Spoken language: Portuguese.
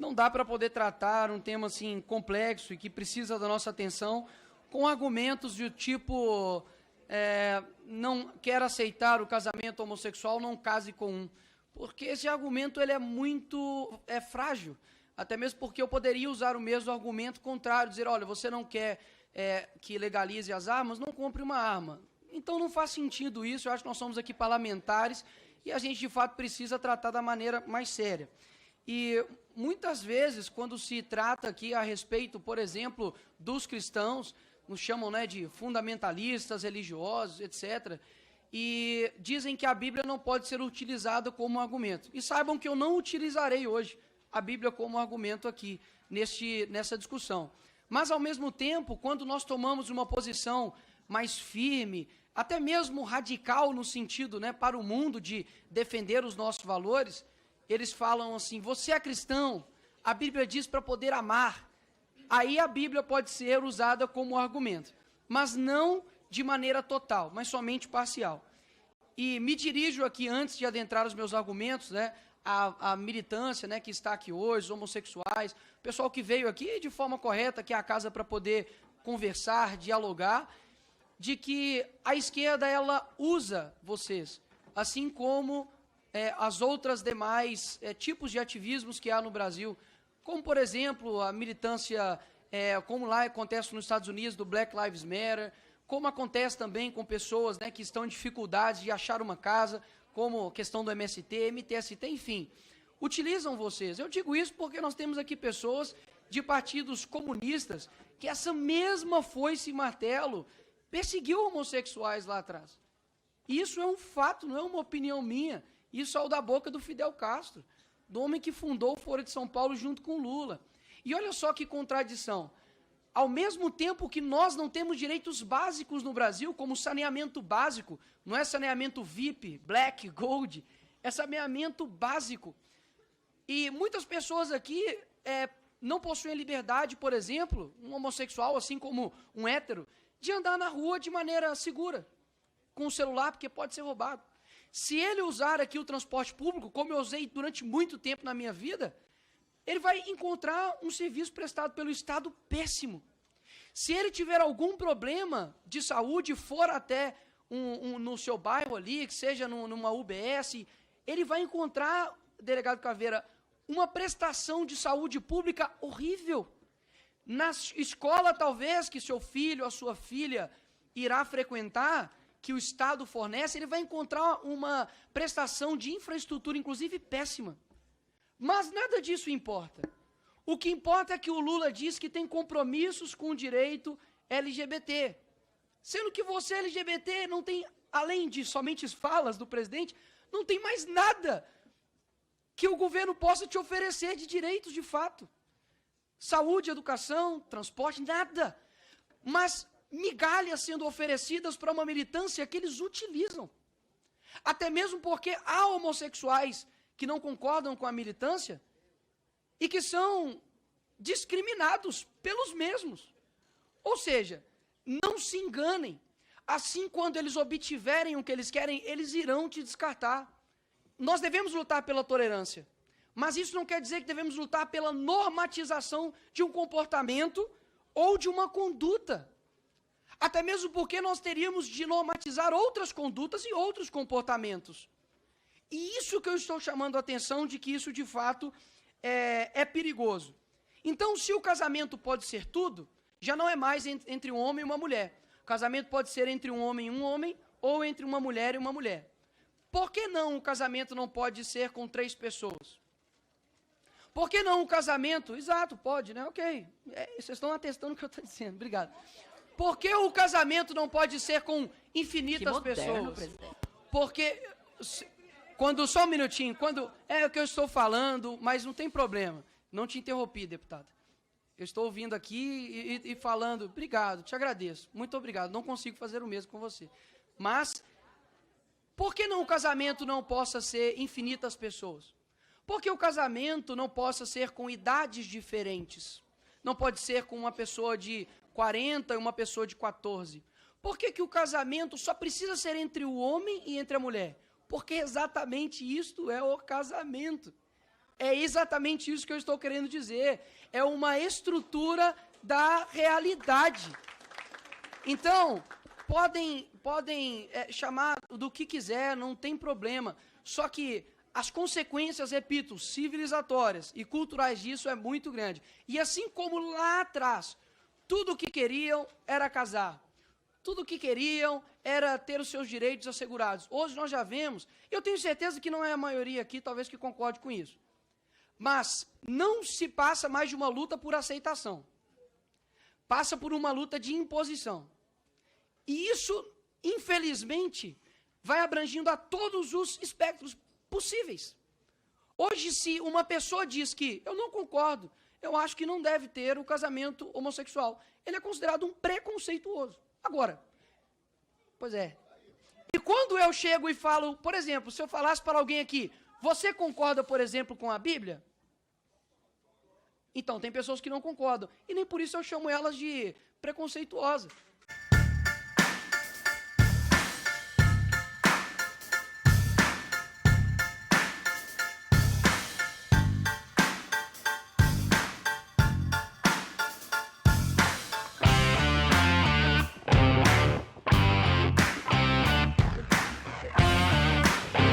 não dá para poder tratar um tema assim complexo e que precisa da nossa atenção com argumentos do tipo não quer aceitar o casamento homossexual, não case com um. Porque esse argumento ele é muito frágil, até mesmo porque eu poderia usar o mesmo argumento contrário, dizer, olha, você não quer que legalize as armas, não compre uma arma. Então não faz sentido isso, eu acho que nós somos aqui parlamentares e a gente de fato precisa tratar da maneira mais séria. E muitas vezes, quando se trata aqui a respeito, por exemplo, dos cristãos, nos chamam de fundamentalistas, religiosos, etc., e dizem que a Bíblia não pode ser utilizada como argumento. E saibam que eu não utilizarei hoje a Bíblia como argumento aqui, nessa discussão. Mas, ao mesmo tempo, quando nós tomamos uma posição mais firme, até mesmo radical no sentido, para o mundo de defender os nossos valores, eles falam assim, você é cristão, a Bíblia diz para poder amar. Aí a Bíblia pode ser usada como argumento, mas não de maneira total, mas somente parcial. E me dirijo aqui, antes de adentrar os meus argumentos, a militância que está aqui hoje, os homossexuais, o pessoal que veio aqui de forma correta, que é a casa para poder conversar, dialogar, de que a esquerda ela usa vocês, assim como as outras demais tipos de ativismos que há no Brasil, como, por exemplo, a militância, como lá acontece nos Estados Unidos, do Black Lives Matter, como acontece também com pessoas que estão em dificuldades de achar uma casa, como a questão do MST, MTST, enfim, utilizam vocês. Eu digo isso porque nós temos aqui pessoas de partidos comunistas que essa mesma foice e martelo perseguiu homossexuais lá atrás. Isso é um fato, não é uma opinião minha. Isso é o da boca do Fidel Castro, do homem que fundou o Foro de São Paulo junto com Lula. E olha só que contradição. Ao mesmo tempo que nós não temos direitos básicos no Brasil, como saneamento básico, não é saneamento VIP, Black, Gold, é saneamento básico. E muitas pessoas aqui não possuem liberdade, por exemplo, um homossexual, assim como um hétero, de andar na rua de maneira segura, com o celular, porque pode ser roubado. Se ele usar aqui o transporte público, como eu usei durante muito tempo na minha vida, ele vai encontrar um serviço prestado pelo Estado péssimo. Se ele tiver algum problema de saúde, for até no seu bairro ali, que seja numa UBS, ele vai encontrar, delegado Caveira, uma prestação de saúde pública horrível. Na escola, talvez, que seu filho, a sua filha irá frequentar, que o Estado fornece, ele vai encontrar uma prestação de infraestrutura, inclusive péssima. Mas nada disso importa. O que importa é que o Lula diz que tem compromissos com o direito LGBT. Sendo que você, LGBT, não tem, além de somente falas do presidente, não tem mais nada que o governo possa te oferecer de direitos de fato. Saúde, educação, transporte, nada. Mas migalhas sendo oferecidas para uma militância que eles utilizam. Até mesmo porque há homossexuais que não concordam com a militância e que são discriminados pelos mesmos. Ou seja, não se enganem. Assim, quando eles obtiverem o que eles querem, eles irão te descartar. Nós devemos lutar pela tolerância, mas isso não quer dizer que devemos lutar pela normatização de um comportamento ou de uma conduta. Até mesmo porque nós teríamos de normatizar outras condutas e outros comportamentos. E isso que eu estou chamando a atenção de que isso, de fato, é perigoso. Então, se o casamento pode ser tudo, já não é mais entre um homem e uma mulher. O casamento pode ser entre um homem ou entre uma mulher e uma mulher. Por que não o casamento não pode ser com 3 pessoas? Por que não o casamento? Exato, pode, né? Ok. Vocês estão atestando o que eu estou dizendo. Obrigado. Por que o casamento não pode ser com infinitas pessoas? Presidente. Porque, só um minutinho, é o que eu estou falando, mas não tem problema. Não te interrompi, deputada. Eu estou ouvindo aqui e falando, obrigado, te agradeço, muito obrigado, não consigo fazer o mesmo com você. Mas, por que não o casamento não possa ser infinitas pessoas? Por que o casamento não possa ser com idades diferentes? Não pode ser com uma pessoa de 40 e uma pessoa de 14. Por que o casamento só precisa ser entre o homem e entre a mulher? Porque exatamente isto é o casamento. É exatamente isso que eu estou querendo dizer. É uma estrutura da realidade. Então, podem chamar do que quiser, não tem problema. Só que as consequências, repito, civilizatórias e culturais disso é muito grande. E assim como lá atrás, tudo o que queriam era casar. Tudo o que queriam era ter os seus direitos assegurados. Hoje nós já vemos, eu tenho certeza que não é a maioria aqui, talvez que concorde com isso. Mas não se passa mais de uma luta por aceitação. Passa por uma luta de imposição. E isso, infelizmente, vai abrangindo a todos os espectros possíveis. Hoje, se uma pessoa diz que eu não concordo, eu acho que não deve ter o casamento homossexual, ele é considerado um preconceituoso. Agora, pois é. E quando eu chego e falo, por exemplo, se eu falasse para alguém aqui, você concorda, por exemplo, com a Bíblia? Então, tem pessoas que não concordam. E nem por isso eu chamo elas de preconceituosas.